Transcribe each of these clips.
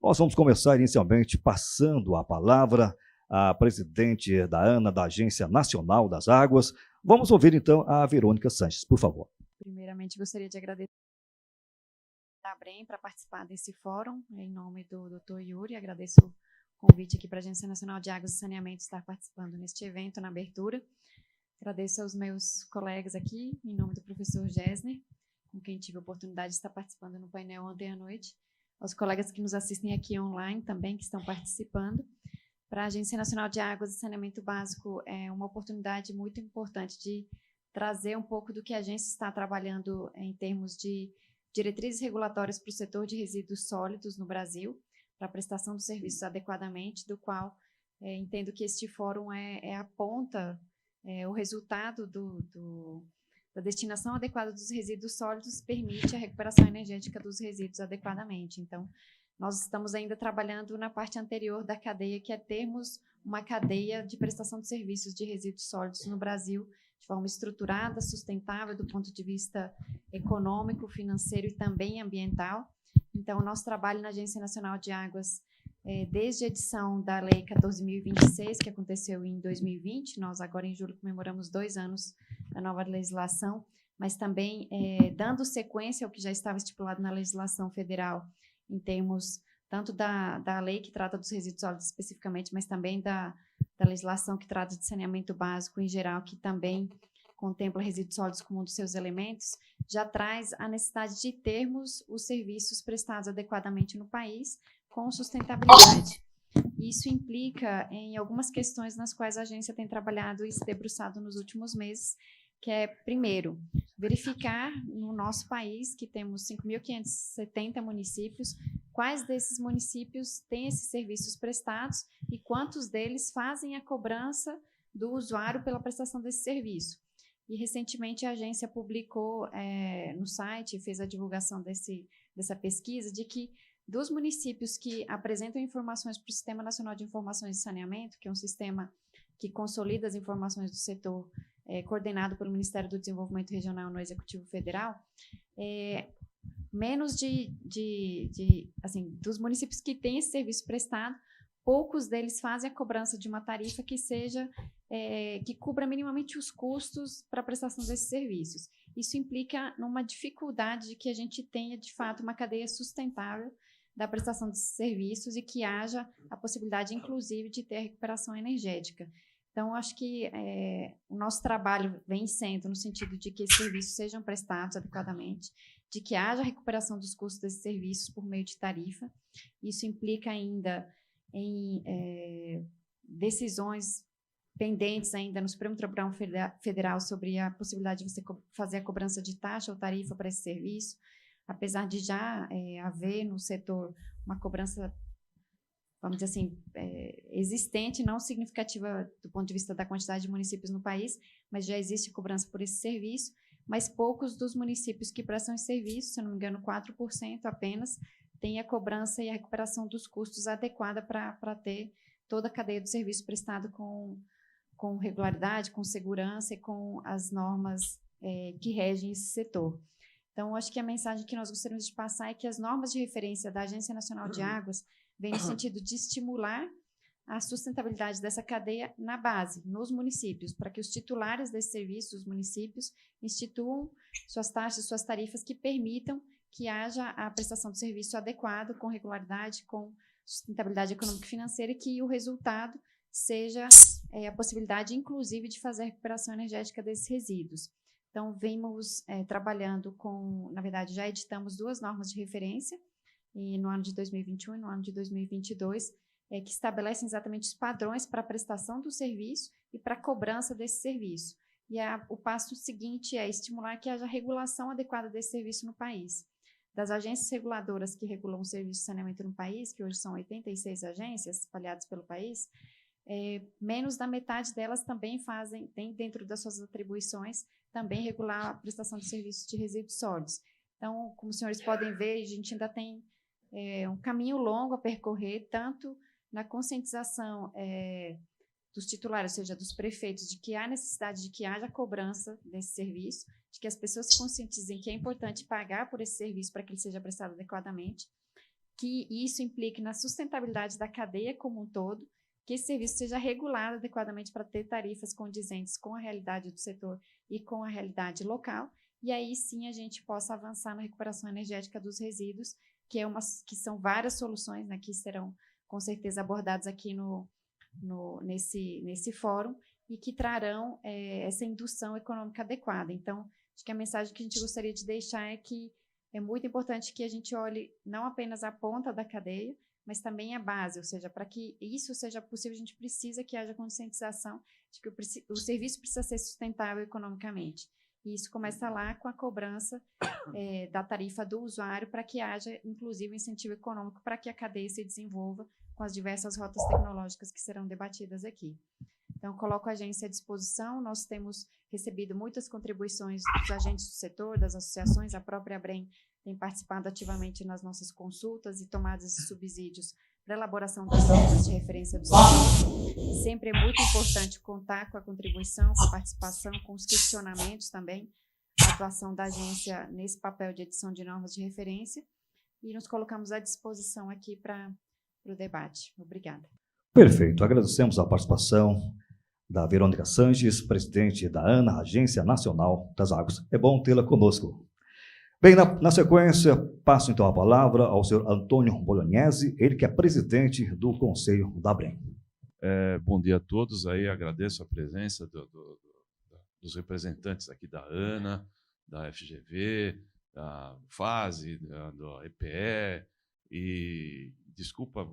Nós vamos começar inicialmente passando a palavra à presidente da ANA, da Agência Nacional das Águas. Vamos ouvir então a Verônica Sanches, por favor. Primeiramente, gostaria de agradecer a ABREM para participar desse fórum, em nome do Dr. Yuri. Agradeço o convite aqui para a Agência Nacional de Águas e Saneamento estar participando neste evento, na abertura. Agradeço aos meus colegas aqui, em nome do professor Gessner, com quem tive a oportunidade de estar participando no painel ontem à noite, aos colegas que nos assistem aqui online também, que estão participando. Para a Agência Nacional de Águas e Saneamento Básico, é uma oportunidade muito importante de trazer um pouco do que a agência está trabalhando em termos de diretrizes regulatórias para o setor de resíduos sólidos no Brasil, para a prestação dos serviços adequadamente, do qual entendo que este fórum é a ponta, o resultado da destinação adequada dos resíduos sólidos permite a recuperação energética dos resíduos adequadamente. Então, nós estamos ainda trabalhando na parte anterior da cadeia, que é termos uma cadeia de prestação de serviços de resíduos sólidos no Brasil, de forma estruturada, sustentável do ponto de vista econômico, financeiro e também ambiental. Então, o nosso trabalho na Agência Nacional de Águas, desde a edição da Lei 14.026, que aconteceu em 2020, nós agora em julho comemoramos 2 anos da nova legislação, mas também dando sequência ao que já estava estipulado na legislação federal, em termos tanto da lei que trata dos resíduos sólidos especificamente, mas também da legislação que trata de saneamento básico em geral, que também contempla resíduos sólidos como um dos seus elementos, já traz a necessidade de termos os serviços prestados adequadamente no país com sustentabilidade. Isso implica em algumas questões nas quais a agência tem trabalhado e se debruçado nos últimos meses, que é, primeiro, verificar no nosso país, que temos 5.570 municípios, quais desses municípios têm esses serviços prestados e quantos deles fazem a cobrança do usuário pela prestação desse serviço. E, recentemente, a agência publicou no site, fez a divulgação dessa pesquisa, de que dos municípios que apresentam informações para o Sistema Nacional de Informações de Saneamento, que é um sistema que consolida as informações do setor, coordenado pelo Ministério do Desenvolvimento Regional no Executivo Federal, menos dos municípios que têm esse serviço prestado, poucos deles fazem a cobrança de uma tarifa que seja, que cubra minimamente os custos para a prestação desses serviços. Isso implica numa dificuldade de que a gente tenha, de fato, uma cadeia sustentável da prestação de serviços e que haja a possibilidade, inclusive, de ter a recuperação energética. Então, acho que o nosso trabalho vem sendo no sentido de que esses serviços sejam prestados adequadamente, de que haja recuperação dos custos desses serviços por meio de tarifa. Isso implica ainda em decisões pendentes ainda no Supremo Tribunal Federal sobre a possibilidade de você fazer a cobrança de taxa ou tarifa para esse serviço, apesar de já haver no setor uma cobrança, vamos dizer assim, existente, não significativa do ponto de vista da quantidade de municípios no país, mas já existe cobrança por esse serviço, mas poucos dos municípios que prestam esse serviço, se não me engano, 4% apenas, têm a cobrança e a recuperação dos custos adequada para ter toda a cadeia do serviço prestado com regularidade, com segurança e com as normas que regem esse setor. Então, acho que a mensagem que nós gostaríamos de passar é que as normas de referência da Agência Nacional de Águas vêm no sentido de estimular a sustentabilidade dessa cadeia na base, nos municípios, para que os titulares desse serviço, os municípios, instituam suas taxas, suas tarifas que permitam que haja a prestação de serviço adequado, com regularidade, com sustentabilidade econômica e financeira, e que o resultado seja a possibilidade, inclusive, de fazer a recuperação energética desses resíduos. Então, vimos trabalhando na verdade, já editamos 2 normas de referência, no ano de 2021 e no ano de 2022, que estabelecem exatamente os padrões para a prestação do serviço e para a cobrança desse serviço. E o passo seguinte é estimular que haja regulação adequada desse serviço no país. Das agências reguladoras que regulam o serviço de saneamento no país, que hoje são 86 agências espalhadas pelo país, menos da metade delas também tem dentro das suas atribuições também regular a prestação de serviços de resíduos sólidos. Então, como os senhores podem ver, a gente ainda tem um caminho longo a percorrer, tanto na conscientização dos titulares, ou seja, dos prefeitos, de que há necessidade de que haja cobrança desse serviço, de que as pessoas se conscientizem que é importante pagar por esse serviço para que ele seja prestado adequadamente, que isso implique na sustentabilidade da cadeia como um todo, que esse serviço seja regulado adequadamente para ter tarifas condizentes com a realidade do setor e com a realidade local, e aí sim a gente possa avançar na recuperação energética dos resíduos, que são várias soluções, né, que serão com certeza abordadas aqui nesse fórum, e que trarão essa indução econômica adequada. Então, acho que a mensagem que a gente gostaria de deixar é que é muito importante que a gente olhe não apenas a ponta da cadeia, mas também a base, ou seja, para que isso seja possível, a gente precisa que haja conscientização de que o serviço precisa ser sustentável economicamente. E isso começa lá com a cobrança da tarifa do usuário, para que haja, inclusive, incentivo econômico para que a cadeia se desenvolva com as diversas rotas tecnológicas que serão debatidas aqui. Então, coloco a agência à disposição. Nós temos recebido muitas contribuições dos agentes do setor, das associações. A própria ABREM tem participado ativamente nas nossas consultas e tomadas de subsídios para a elaboração das normas de referência do setor. Sempre é muito importante contar com a contribuição, com a participação, com os questionamentos também, a atuação da agência nesse papel de edição de normas de referência, e nos colocamos à disposição aqui para o debate. Obrigada. Perfeito. Agradecemos a participação da Verônica Sanches, presidente da ANA, Agência Nacional das Águas. É bom tê-la conosco. Bem, na sequência, passo então a palavra ao senhor Antônio Bolognese, ele que é presidente do Conselho da ABREM. Bom dia a todos. Aí agradeço a presença dos representantes aqui da ANA, da FGV, da FASE, do EPE e, desculpa,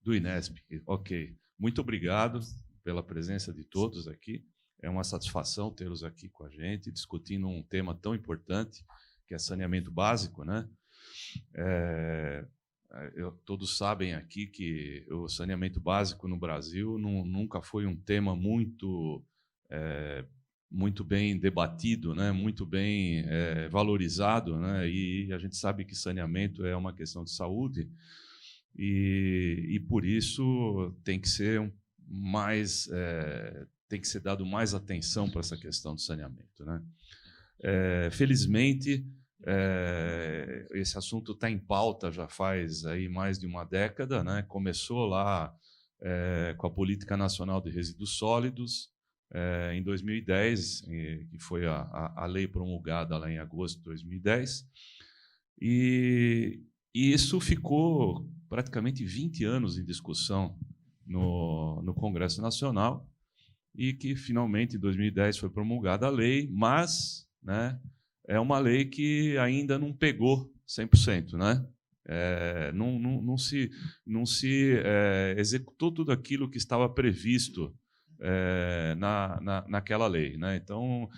do INESP. Ok. Muito obrigado pela presença de todos aqui. É uma satisfação tê-los aqui com a gente, discutindo um tema tão importante, que é saneamento básico, né? Todos sabem aqui que o saneamento básico no Brasil nunca foi um tema muito bem debatido, né? Muito bem valorizado, né? E a gente sabe que saneamento é uma questão de saúde e por isso tem que ser tem que ser dado mais atenção para essa questão do saneamento, né? Felizmente, esse assunto está em pauta já faz aí mais de uma década, né? Começou lá com a Política Nacional de Resíduos Sólidos, em 2010, que foi a lei promulgada lá em agosto de 2010, e isso ficou praticamente 20 anos em discussão no Congresso Nacional, e que finalmente em 2010 foi promulgada a lei, mas, né, é uma lei que ainda não pegou 100%, né? Não se executou tudo aquilo que estava previsto naquela lei, né? Então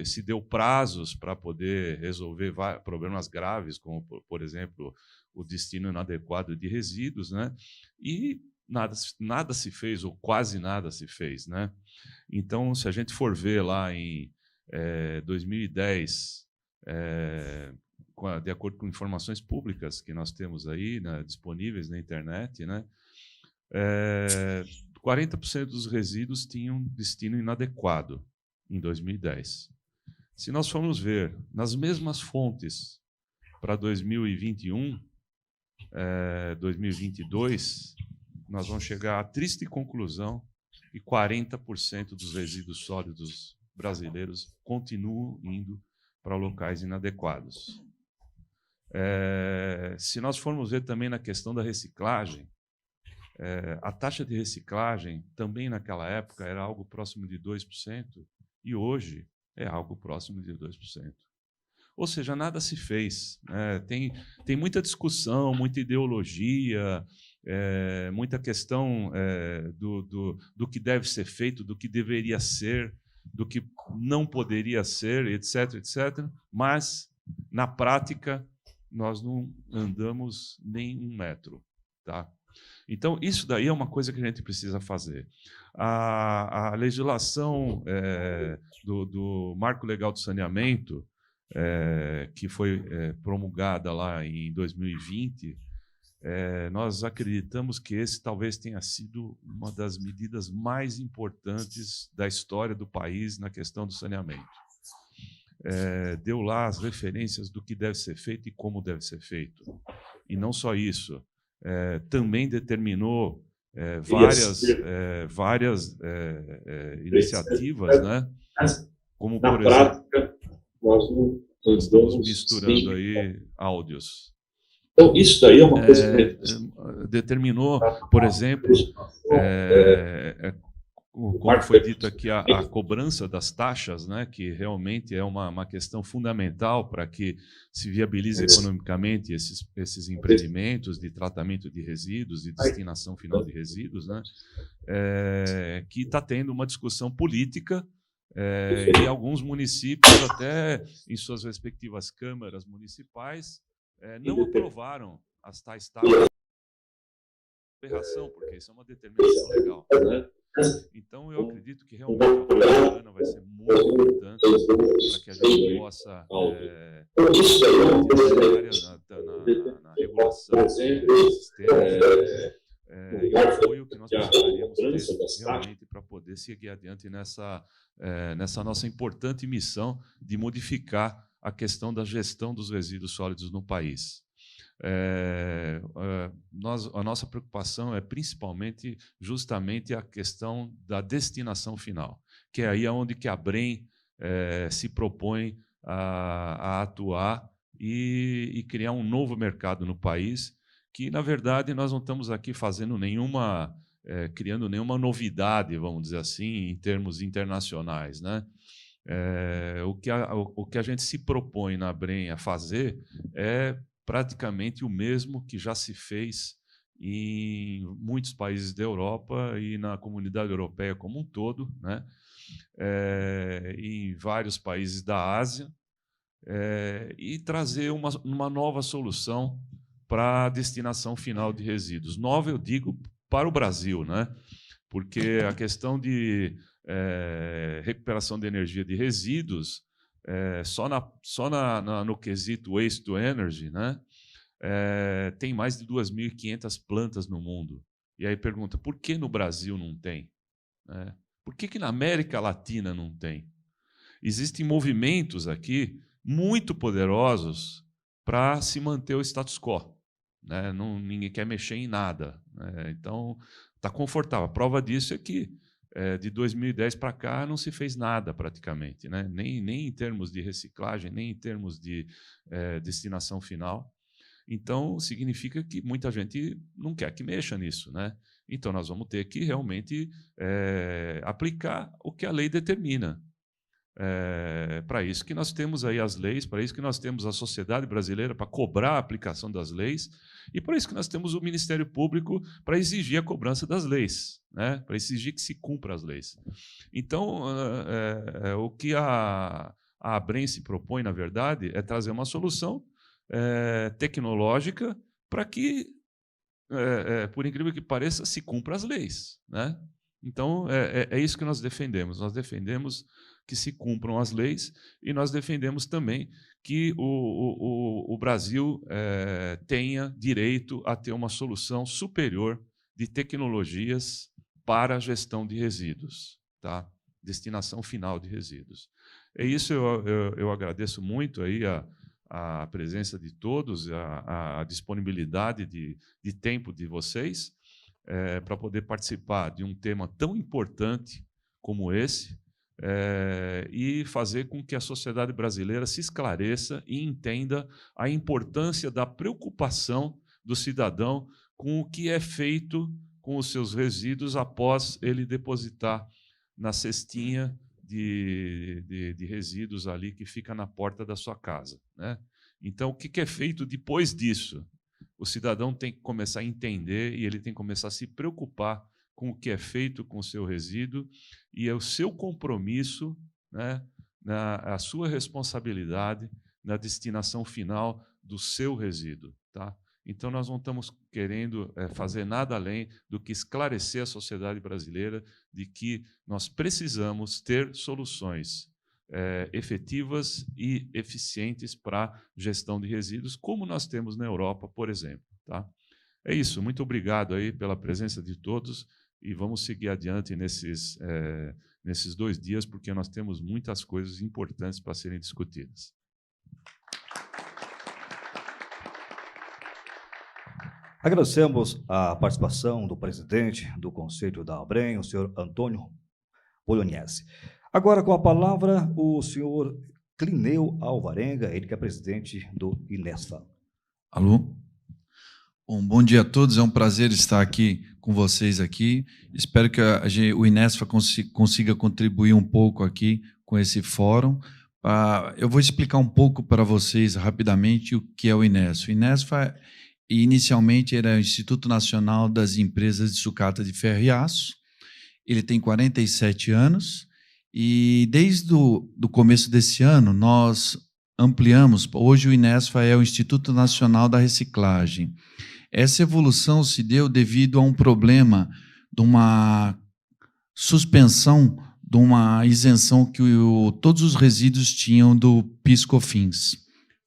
se deu prazos para poder resolver problemas graves, como, por exemplo, o destino inadequado de resíduos, né? E nada se fez, ou quase nada se fez, né? Então, se a gente for ver lá em 2010, de acordo com informações públicas que nós temos aí, né, disponíveis na internet, né, 40% dos resíduos tinham destino inadequado em 2010. Se nós formos ver nas mesmas fontes para 2021, 2022, nós vamos chegar à triste conclusão que 40% dos resíduos sólidos brasileiros continuam indo para locais inadequados. Se nós formos ver também na questão da reciclagem, a taxa de reciclagem também naquela época era algo próximo de 2%, e hoje é algo próximo de 2%. Ou seja, nada se fez, né? Tem muita discussão, muita ideologia, muita questão do que deve ser feito, do que deveria ser, do que não poderia ser, etc., etc., mas, na prática, nós não andamos nem 1 metro. Tá? Então, isso daí é uma coisa que a gente precisa fazer. A legislação do Marco Legal do Saneamento, que foi promulgada lá em 2020, nós acreditamos que esse talvez tenha sido uma das medidas mais importantes da história do país na questão do saneamento. Deu lá as referências do que deve ser feito e como deve ser feito. e não só isso, também determinou várias iniciativas, né? Como, por exemplo, nós estamos misturando aí áudios. Então, isso daí é uma coisa que determinou, por exemplo, como foi dito aqui, a cobrança das taxas, né, que realmente é uma questão fundamental para que se viabilize economicamente esses empreendimentos de tratamento de resíduos e destinação final de resíduos, né, que está tendo uma discussão política, e alguns municípios, até em suas respectivas câmaras municipais, não aprovaram as tais taxas. Aberração, porque isso é uma determinação legal, né? Então, eu acredito que realmente o apoio da ANA vai ser muito importante para que a gente possa na regulação desses temas, e o apoio que nós precisaríamos ter realmente para poder seguir adiante nessa nossa importante missão de modificar a questão da gestão dos resíduos sólidos no país. A nossa preocupação é principalmente justamente a questão da destinação final, que é aí onde que a Brem se propõe a atuar e criar um novo mercado no país, que, na verdade, nós não estamos aqui fazendo criando nenhuma novidade, vamos dizer assim, em termos internacionais, né? O que a gente se propõe na Brem a fazer é praticamente o mesmo que já se fez em muitos países da Europa e na comunidade europeia como um todo, né? Em vários países da Ásia, e trazer uma nova solução para a destinação final de resíduos. Nova, eu digo, para o Brasil, né? Porque a questão de recuperação de energia de resíduos, no quesito waste to energy, né? Tem mais de 2.500 plantas no mundo. E aí pergunta, por que no Brasil não tem? Por que na América Latina não tem? Existem movimentos aqui muito poderosos para se manter o status quo, né? Ninguém quer mexer em nada, né? Então, está confortável. A prova disso é que de 2010 para cá não se fez nada praticamente, né? Nem em termos de reciclagem, nem em termos de destinação final. Então, significa que muita gente não quer que mexa nisso, né? Então, nós vamos ter que realmente aplicar o que a lei determina. Para isso que nós temos aí as leis, para isso que nós temos a sociedade brasileira para cobrar a aplicação das leis, e para isso que nós temos o Ministério Público para exigir a cobrança das leis, né? Para exigir que se cumpra as leis. Então, o que a Brem se propõe, na verdade, é trazer uma solução tecnológica para que, por incrível que pareça, se cumpra as leis, né? Então, é isso que nós defendemos. Nós defendemos que se cumpram as leis e nós defendemos também que o Brasil tenha direito a ter uma solução superior de tecnologias para a gestão de resíduos, tá? Destinação final de resíduos. É isso, eu agradeço muito aí a presença de todos, a disponibilidade de tempo de vocês para poder participar de um tema tão importante como esse, e fazer com que a sociedade brasileira se esclareça e entenda a importância da preocupação do cidadão com o que é feito com os seus resíduos após ele depositar na cestinha de resíduos ali que fica na porta da sua casa, né? Então, o que é feito depois disso? O cidadão tem que começar a entender e ele tem que começar a se preocupar com o que é feito com o seu resíduo e é o seu compromisso, né, a sua responsabilidade na destinação final do seu resíduo, tá? Então, nós não estamos querendo fazer nada além do que esclarecer a sociedade brasileira de que nós precisamos ter soluções efetivas e eficientes para gestão de resíduos, como nós temos na Europa, por exemplo, tá? É isso. Muito obrigado aí pela presença de todos e vamos seguir adiante nesses 2 dias, porque nós temos muitas coisas importantes para serem discutidas. Agradecemos a participação do presidente do Conselho da ABREM, o senhor Antônio Bolognese. Agora, com a palavra, o senhor Clineu Alvarenga, ele que é presidente do Inesfa. Alô? Bom dia a todos, é um prazer estar aqui com vocês aqui. Espero que o Inesfa consiga contribuir um pouco aqui com esse fórum. Eu vou explicar um pouco para vocês rapidamente o que é o Inesfa. O Inesfa, inicialmente, era o Instituto Nacional das Empresas de Sucata de Ferro e Aço. Ele tem 47 anos e desde o começo desse ano nós ampliamos. Hoje o Inesfa é o Instituto Nacional da Reciclagem. Essa evolução se deu devido a um problema de uma suspensão de uma isenção que todos os resíduos tinham do PIS/COFINS.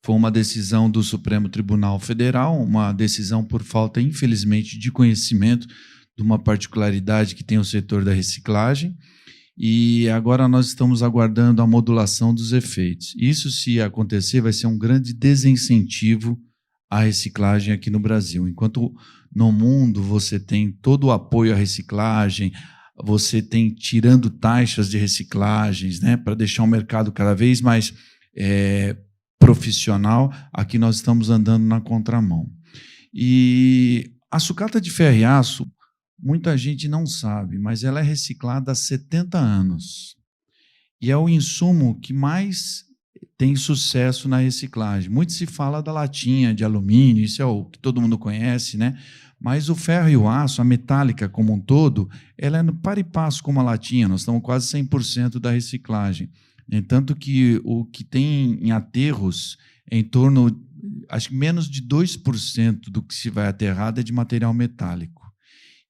Foi uma decisão do Supremo Tribunal Federal, uma decisão por falta, infelizmente, de conhecimento de uma particularidade que tem o setor da reciclagem, e agora nós estamos aguardando a modulação dos efeitos. Isso, se acontecer, vai ser um grande desincentivo à reciclagem aqui no Brasil. Enquanto no mundo você tem todo o apoio à reciclagem, você tem tirando taxas de reciclagens, né, para deixar o mercado cada vez mais profissional, aqui nós estamos andando na contramão. E a sucata de ferro e aço, muita gente não sabe, mas ela é reciclada há 70 anos. E é o insumo que mais tem sucesso na reciclagem. Muito se fala da latinha de alumínio, isso é o que todo mundo conhece, né? Mas o ferro e o aço, a metálica como um todo, ela é par e passo com a latinha, nós estamos quase 100% da reciclagem. Tanto que o que tem em aterros é em torno, acho que menos de 2% do que se vai aterrado é de material metálico.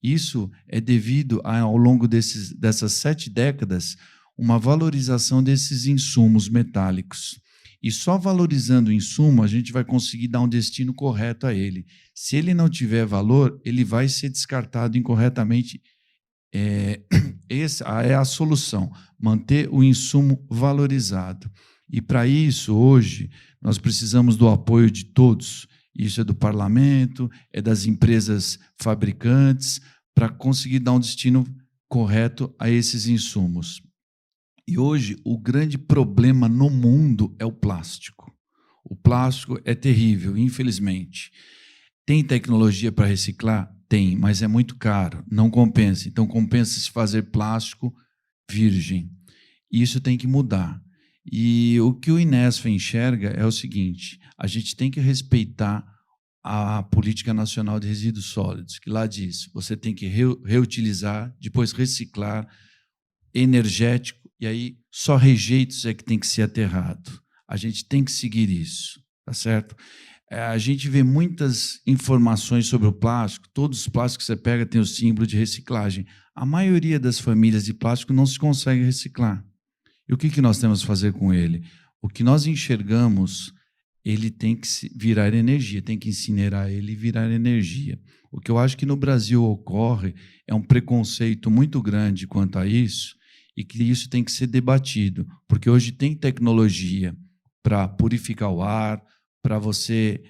Isso é devido, ao longo dessas 7 décadas, uma valorização desses insumos metálicos. E só valorizando o insumo, a gente vai conseguir dar um destino correto a ele. Se ele não tiver valor, ele vai ser descartado incorretamente. Essa é a solução, manter o insumo valorizado. E, para isso, hoje, nós precisamos do apoio de todos. Isso é do parlamento, é das empresas fabricantes, para conseguir dar um destino correto a esses insumos. E hoje o grande problema no mundo é o plástico. O plástico é terrível, infelizmente. Tem tecnologia para reciclar? Tem, mas é muito caro, não compensa. Então compensa se fazer plástico virgem. Isso tem que mudar. E o que o Inesfa enxerga é o seguinte: a gente tem que respeitar a Política Nacional de Resíduos Sólidos, que lá diz, você tem que reutilizar, depois reciclar, energético, e aí só rejeitos é que tem que ser aterrado. A gente tem que seguir isso, tá certo? A gente vê muitas informações sobre o plástico, todos os plásticos que você pega têm o símbolo de reciclagem. A maioria das famílias de plástico não se consegue reciclar. E o que nós temos que fazer com ele? O que nós enxergamos, ele tem que virar energia, tem que incinerar ele e virar energia. O que eu acho que no Brasil ocorre é um preconceito muito grande quanto a isso, e que isso tem que ser debatido, porque hoje tem tecnologia para purificar o ar, para você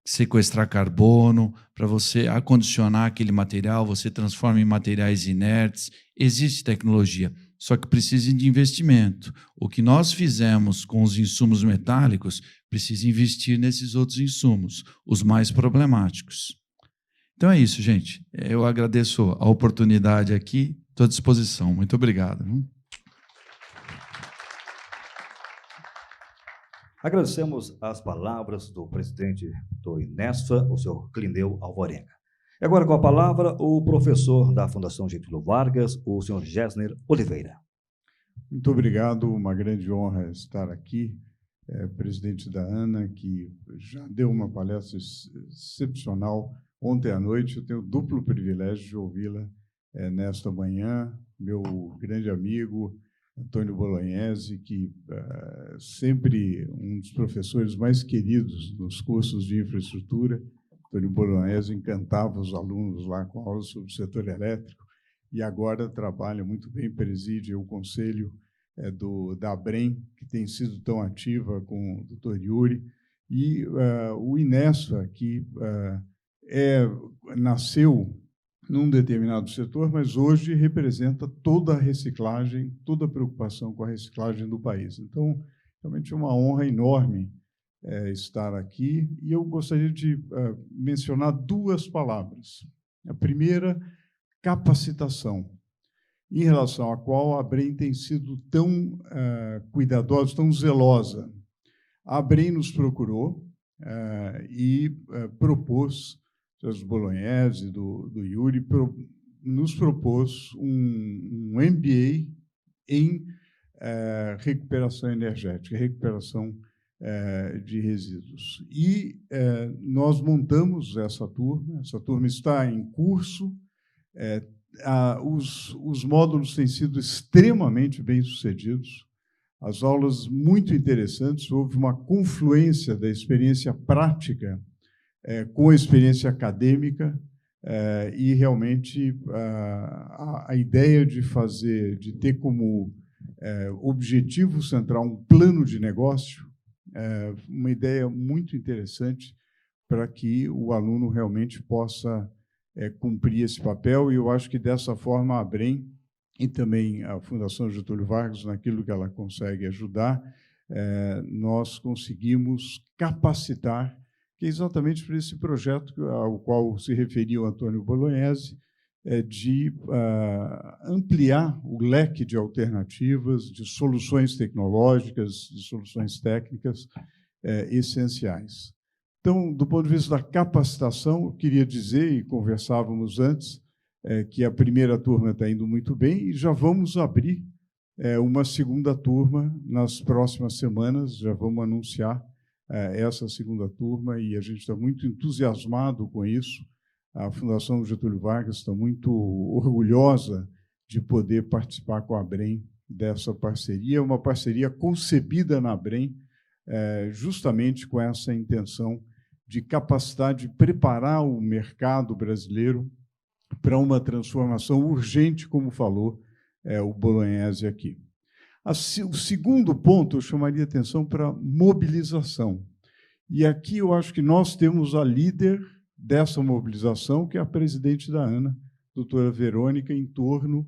sequestrar carbono, para você acondicionar aquele material, você transforma em materiais inertes. Existe tecnologia, só que precisa de investimento. O que nós fizemos com os insumos metálicos, precisa investir nesses outros insumos, os mais problemáticos. Então é isso, gente. Eu agradeço a oportunidade aqui, estou à disposição. Muito obrigado. Agradecemos as palavras do presidente do Inesfa, o senhor Clineu Alvarenga. E agora com a palavra o professor da Fundação Getúlio Vargas, o senhor Gessner Oliveira. Muito obrigado, uma grande honra estar aqui. Presidente da ANA, que já deu uma palestra excepcional ontem à noite. Eu tenho o duplo privilégio de ouvi-la nesta manhã. Meu grande amigo, Antônio Bolognese, que sempre um dos professores mais queridos nos cursos de infraestrutura. Antônio Bolognese encantava os alunos lá com aulas sobre o setor elétrico e agora trabalha muito bem, preside o conselho da ABREM, que tem sido tão ativa com o Dr. Yuri, e o Inesfa, que nasceu num determinado setor, mas hoje representa toda a reciclagem, toda a preocupação com a reciclagem do país. Então, realmente é uma honra enorme estar aqui, e eu gostaria de mencionar duas palavras. A primeira, capacitação, em relação à qual a Abrem tem sido tão cuidadosa, tão zelosa. A Abrem nos procurou e propôs, os Bolognese, do Yuri, nos propôs um MBA em recuperação energética, recuperação de resíduos. E nós montamos essa turma está em curso, os módulos têm sido extremamente bem-sucedidos, as aulas muito interessantes, houve uma confluência da experiência prática com a experiência acadêmica, e realmente a ideia de ter como objetivo central um plano de negócio, uma ideia muito interessante para que o aluno realmente possa cumprir esse papel, e eu acho que dessa forma a Abrem e também a Fundação Getúlio Vargas, naquilo que ela consegue ajudar, nós conseguimos capacitar, que é exatamente por esse projeto ao qual se referiu o Antônio Bolognese, de ampliar o leque de alternativas, de soluções tecnológicas, de soluções técnicas essenciais. Então, do ponto de vista da capacitação, eu queria dizer, e conversávamos antes, que a primeira turma está indo muito bem, e já vamos abrir uma segunda turma nas próximas semanas, já vamos anunciar essa segunda turma, e a gente está muito entusiasmado com isso. A Fundação Getúlio Vargas está muito orgulhosa de poder participar com a Abrem dessa parceria, uma parceria concebida na Abrem justamente com essa intenção de capacitar, de preparar o mercado brasileiro para uma transformação urgente, como falou o Bolognese aqui. O segundo ponto, eu chamaria atenção para mobilização. E aqui eu acho que nós temos a líder dessa mobilização, que é a presidente da ANA, doutora Verônica, em torno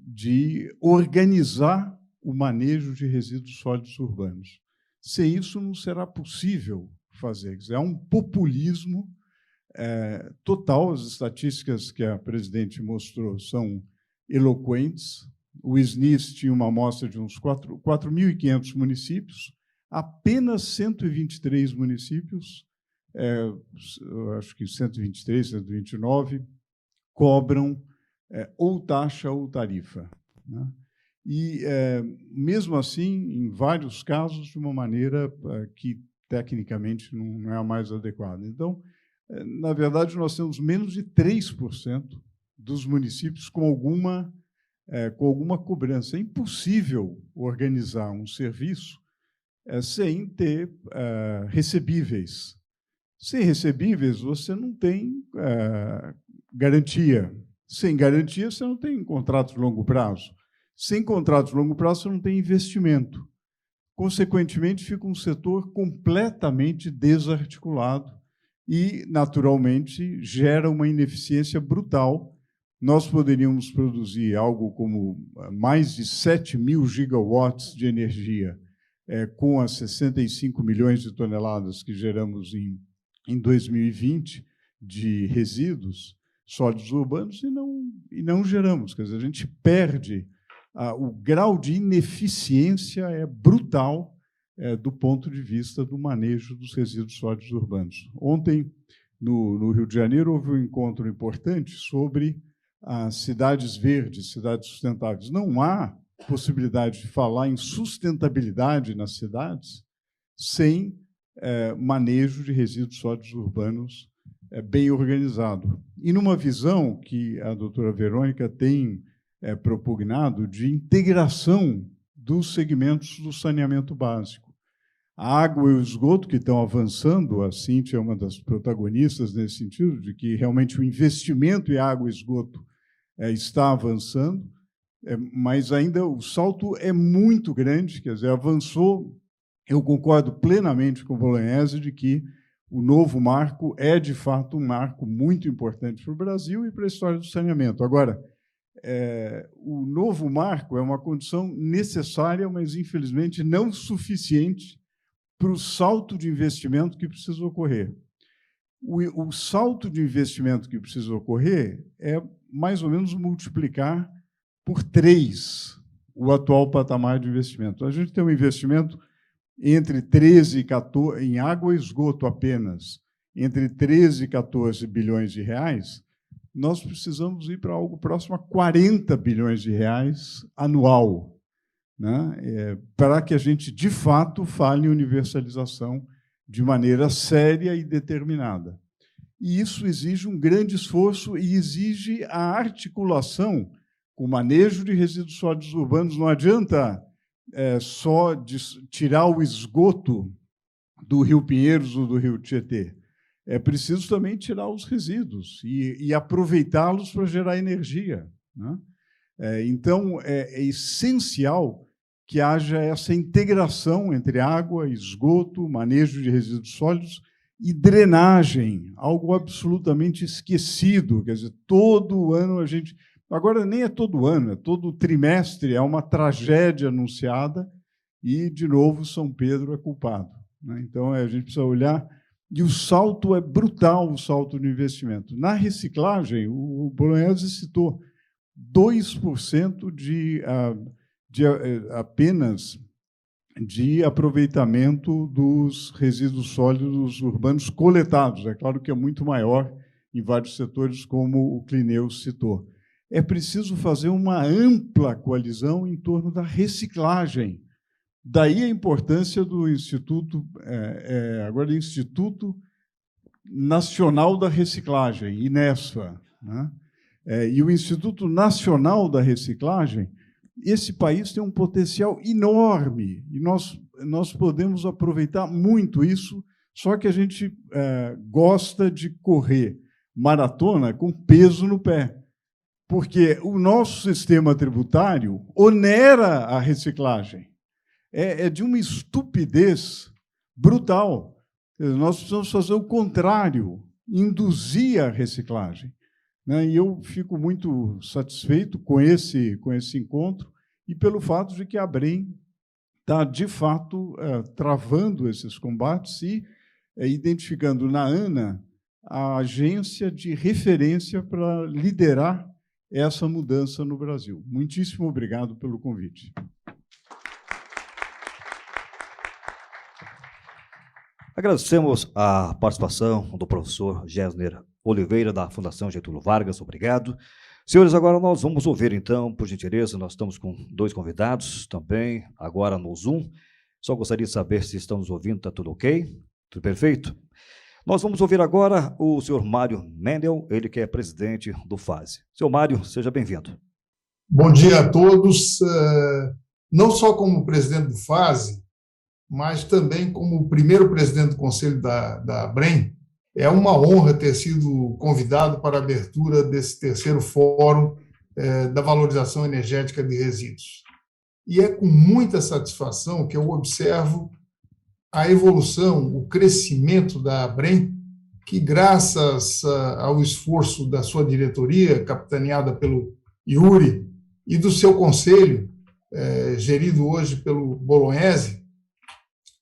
de organizar o manejo de resíduos sólidos urbanos. Sem isso, não será possível fazer. É um populismo total. As estatísticas que a presidente mostrou são eloquentes. O SNIS tinha uma amostra de uns 4.500 municípios, apenas 123 municípios, acho que 123, 129, cobram ou taxa ou tarifa, né? E, mesmo assim, em vários casos, de uma maneira que, tecnicamente, não é a mais adequada. Então, na verdade, nós temos menos de 3% dos municípios com alguma cobrança. É impossível organizar um serviço sem ter recebíveis. Sem recebíveis, você não tem garantia. Sem garantia, você não tem contrato de longo prazo. Sem contrato de longo prazo, você não tem investimento. Consequentemente, fica um setor completamente desarticulado e, naturalmente, gera uma ineficiência brutal. Nós poderíamos produzir algo como mais de 7.000 gigawatts de energia com as 65 milhões de toneladas que geramos em 2020 de resíduos sólidos urbanos e não geramos. Quer dizer, a gente perde. O grau de ineficiência é brutal do ponto de vista do manejo dos resíduos sólidos urbanos. Ontem, no Rio de Janeiro, houve um encontro importante sobre as cidades verdes, cidades sustentáveis. Não há possibilidade de falar em sustentabilidade nas cidades sem manejo de resíduos sólidos urbanos bem organizado. E numa visão que a doutora Verônica tem propugnado de integração dos segmentos do saneamento básico. A água e o esgoto, que estão avançando, a Cíntia é uma das protagonistas nesse sentido, de que realmente o investimento em água e esgoto está avançando, mas ainda o salto é muito grande, quer dizer, avançou. Eu concordo plenamente com o Bolognese de que o novo marco é, de fato, um marco muito importante para o Brasil e para a história do saneamento. Agora, o novo marco é uma condição necessária, mas, infelizmente, não suficiente para o salto de investimento que precisa ocorrer. O salto de investimento que precisa ocorrer é, mais ou menos, multiplicar por 3 o atual patamar de investimento. A gente tem um investimento entre 13 e 14, em água e esgoto apenas, entre 13 e 14 bilhões de reais, nós precisamos ir para algo próximo a 40 bilhões de reais anual, né? Para que a gente, de fato, fale em universalização de maneira séria e determinada. E isso exige um grande esforço e exige a articulação com o manejo de resíduos sólidos urbanos. Não adianta só tirar o esgoto do Rio Pinheiros ou do Rio Tietê. É preciso também tirar os resíduos e aproveitá-los para gerar energia, né? Então, é essencial que haja essa integração entre água, esgoto, manejo de resíduos sólidos e drenagem, algo absolutamente esquecido. Quer dizer, todo ano a gente... Agora, nem é todo ano, é todo trimestre, é uma tragédia anunciada e, de novo, São Pedro é culpado, né? Então, a gente precisa olhar... E o salto é brutal, o salto de investimento. Na reciclagem, o Bolognese citou 2% apenas de aproveitamento dos resíduos sólidos urbanos coletados. É claro que é muito maior em vários setores, como o Clineu citou. É preciso fazer uma ampla coalizão em torno da reciclagem. Daí a importância do Instituto, agora Instituto Nacional da Reciclagem, INESFA, né? E o Instituto Nacional da Reciclagem, esse país tem um potencial enorme e nós podemos aproveitar muito isso, só que a gente gosta de correr maratona com peso no pé, porque o nosso sistema tributário onera a reciclagem. É de uma estupidez brutal. Nós precisamos fazer o contrário, induzir a reciclagem, né? E eu fico muito satisfeito com esse encontro e pelo fato de que a Abrem está, de fato, travando esses combates e identificando na ANA a agência de referência para liderar essa mudança no Brasil. Muitíssimo obrigado pelo convite. Agradecemos a participação do professor Gessner Oliveira, da Fundação Getúlio Vargas. Obrigado. Senhores, agora nós vamos ouvir, então, por gentileza, nós estamos com 2 convidados também, agora no Zoom. Só gostaria de saber se estão nos ouvindo, está tudo ok? Tudo perfeito? Nós vamos ouvir agora o senhor Mário Mendel, ele que é presidente do FASE. Senhor Mário, seja bem-vindo. Bom dia a todos. Não só como presidente do FASE, mas também como primeiro presidente do Conselho da Abrem, é uma honra ter sido convidado para a abertura desse 3º Fórum da Valorização Energética de Resíduos. E é com muita satisfação que eu observo a evolução, o crescimento da Abrem, que, graças ao esforço da sua diretoria, capitaneada pelo Yuri, e do seu conselho, gerido hoje pelo Bolognese,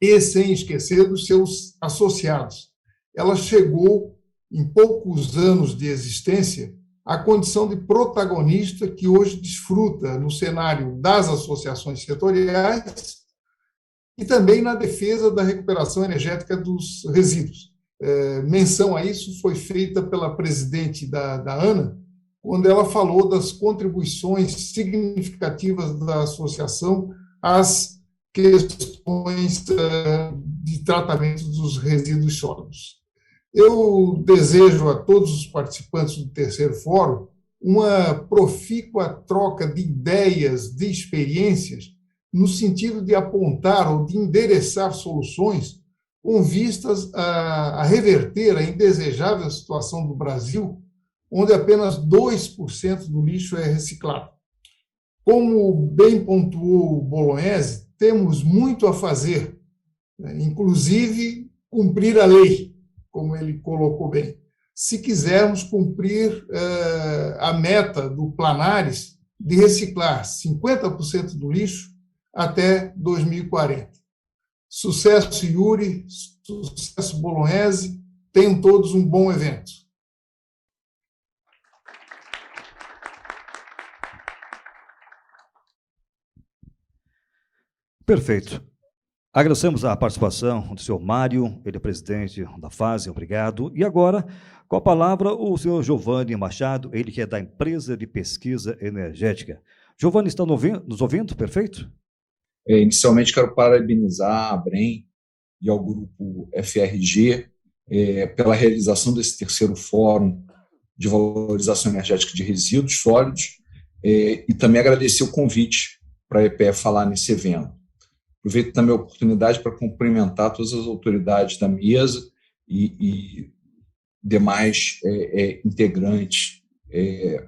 e sem esquecer dos seus associados. Ela chegou, em poucos anos de existência, à condição de protagonista que hoje desfruta no cenário das associações setoriais e também na defesa da recuperação energética dos resíduos. Menção a isso foi feita pela presidente da ANA, quando ela falou das contribuições significativas da associação às questões de tratamento dos resíduos sólidos. Eu desejo a todos os participantes do 3º Fórum uma profícua troca de ideias, de experiências, no sentido de apontar ou de endereçar soluções com vistas a reverter a indesejável situação do Brasil, onde apenas 2% do lixo é reciclado. Como bem pontuou o Bolognese, temos muito a fazer, inclusive cumprir a lei. como ele colocou bem, se quisermos cumprir a meta do Planares de reciclar 50% do lixo até 2040. Sucesso, Yuri, sucesso, Bolognese, tenham todos um bom evento. Perfeito. Agradecemos a participação do senhor Mário, ele é presidente da FASE, obrigado. E agora, com a palavra, o senhor Giovanni Machado, ele que é da Empresa de Pesquisa Energética. Giovanni, está nos ouvindo? Perfeito? Inicialmente, quero parabenizar a Brem e ao grupo FRG pela realização desse terceiro Fórum de Valorização Energética de Resíduos Sólidos e também agradecer o convite para a EPE falar nesse evento. Aproveito também a oportunidade para cumprimentar todas as autoridades da mesa e demais integrantes que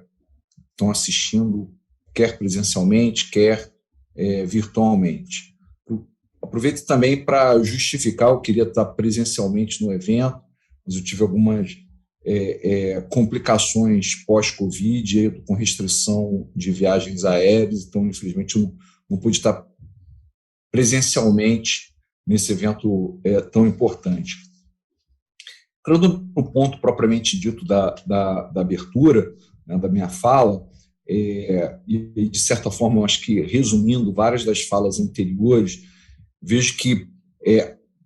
estão assistindo, quer presencialmente, quer virtualmente. Aproveito também para justificar, eu queria estar presencialmente no evento, mas eu tive algumas complicações pós-Covid, com restrição de viagens aéreas, então, infelizmente, eu não pude estar presencialmente nesse evento tão importante. Entrando no ponto propriamente dito da abertura, né, da minha fala, e de certa forma, eu acho que resumindo várias das falas anteriores, vejo que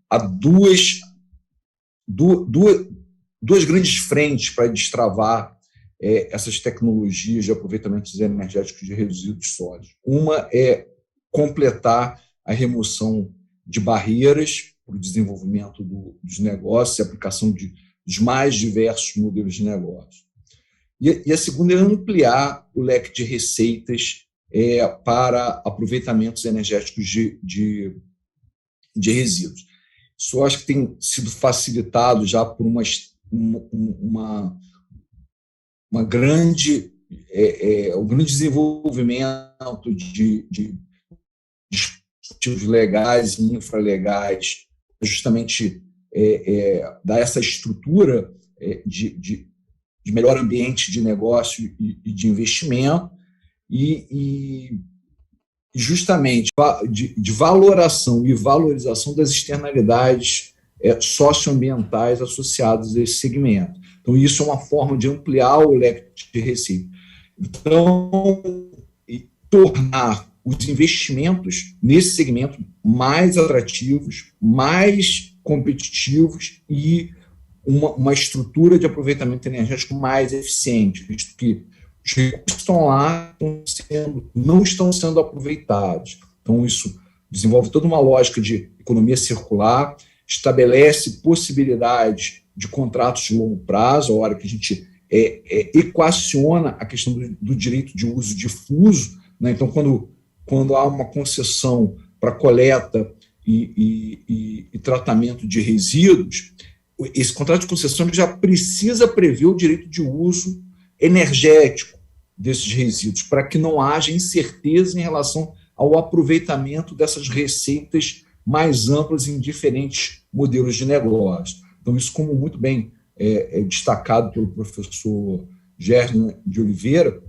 há duas grandes frentes para destravar essas tecnologias de aproveitamento energéticos de resíduos sólidos. Uma é completar a remoção de barreiras para o desenvolvimento dos negócios e aplicação dos mais diversos modelos de negócio. E a segunda é ampliar o leque de receitas para aproveitamentos energéticos de resíduos. Isso eu acho que tem sido facilitado já por um grande desenvolvimento de dispositivos legais e infralegais, justamente dar essa estrutura de melhor ambiente de negócio e de investimento e justamente de valoração e valorização das externalidades socioambientais associadas a esse segmento. Então, isso é uma forma de ampliar o leque de receita. Então, tornar os investimentos nesse segmento mais atrativos, mais competitivos e uma estrutura de aproveitamento energético mais eficiente, visto que os recursos que estão lá não estão sendo aproveitados. Então, isso desenvolve toda uma lógica de economia circular, estabelece possibilidades de contratos de longo prazo, a hora que a gente equaciona a questão do direito de uso difuso, né? Então, quando há uma concessão para coleta e tratamento de resíduos, esse contrato de concessão já precisa prever o direito de uso energético desses resíduos, para que não haja incerteza em relação ao aproveitamento dessas receitas mais amplas em diferentes modelos de negócio. Então, isso, como muito bem destacado pelo professor Gerson de Oliveira,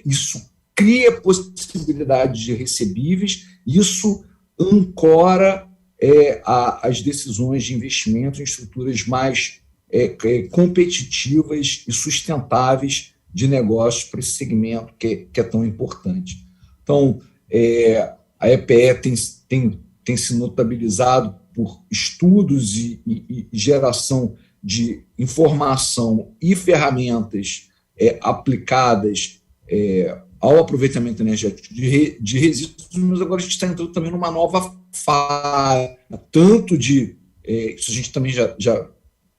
isso cria possibilidades de recebíveis, isso ancora as decisões de investimento em estruturas mais competitivas e sustentáveis de negócios para esse segmento que é tão importante. Então, a EPE tem se notabilizado por estudos e geração de informação e ferramentas aplicadas ao aproveitamento energético de resíduos, mas agora a gente está entrando também numa nova fase, tanto isso a gente também já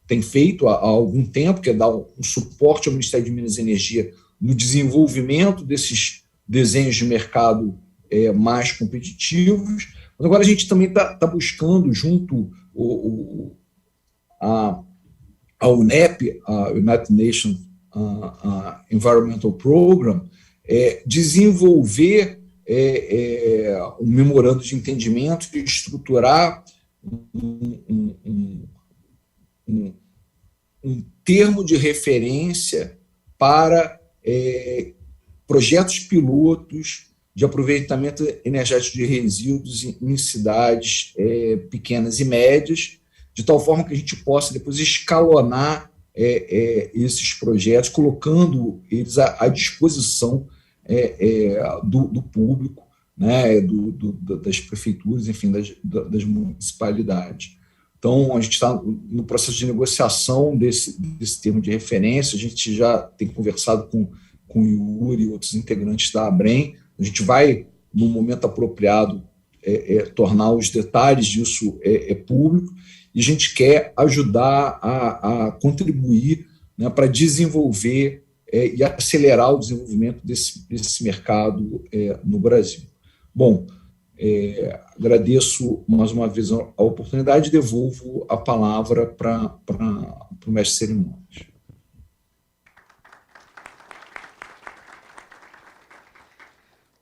tem feito há algum tempo, que é dar um suporte ao Ministério de Minas e Energia no desenvolvimento desses desenhos de mercado mais competitivos, mas agora a gente também está buscando, junto à UNEP, a United Nations Environmental Program, desenvolver um memorando de entendimento e estruturar termo de referência para projetos pilotos de aproveitamento energético de resíduos em cidades pequenas e médias, de tal forma que a gente possa depois escalonar esses projetos, colocando eles à disposição do público, né, das prefeituras, enfim, das municipalidades. Então, a gente está no processo de negociação desse termo de referência, a gente já tem conversado com o Yuri e outros integrantes da ABREM, a gente vai, no momento apropriado, tornar os detalhes disso público, e a gente quer ajudar a contribuir, né, para desenvolver e acelerar o desenvolvimento desse mercado no Brasil. Bom, agradeço mais uma vez a oportunidade e devolvo a palavra para o mestre de cerimônias.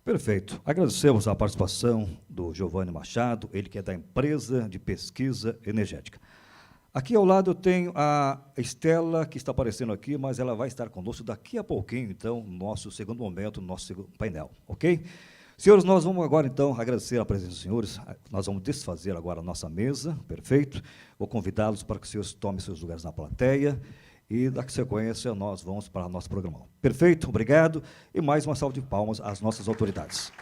Perfeito. Agradecemos a participação do Giovanni Machado, ele que é da empresa de pesquisa energética. Aqui ao lado eu tenho a Estela, que está aparecendo aqui, mas ela vai estar conosco daqui a pouquinho, então, no nosso segundo momento, no nosso segundo painel, ok? Senhores, nós vamos agora, então, agradecer a presença dos senhores, nós vamos desfazer agora a nossa mesa, perfeito? Vou convidá-los para que os senhores tomem seus lugares na plateia, e, na sequência, nós vamos para o nosso programa. Perfeito? Obrigado. E mais uma salva de palmas às nossas autoridades.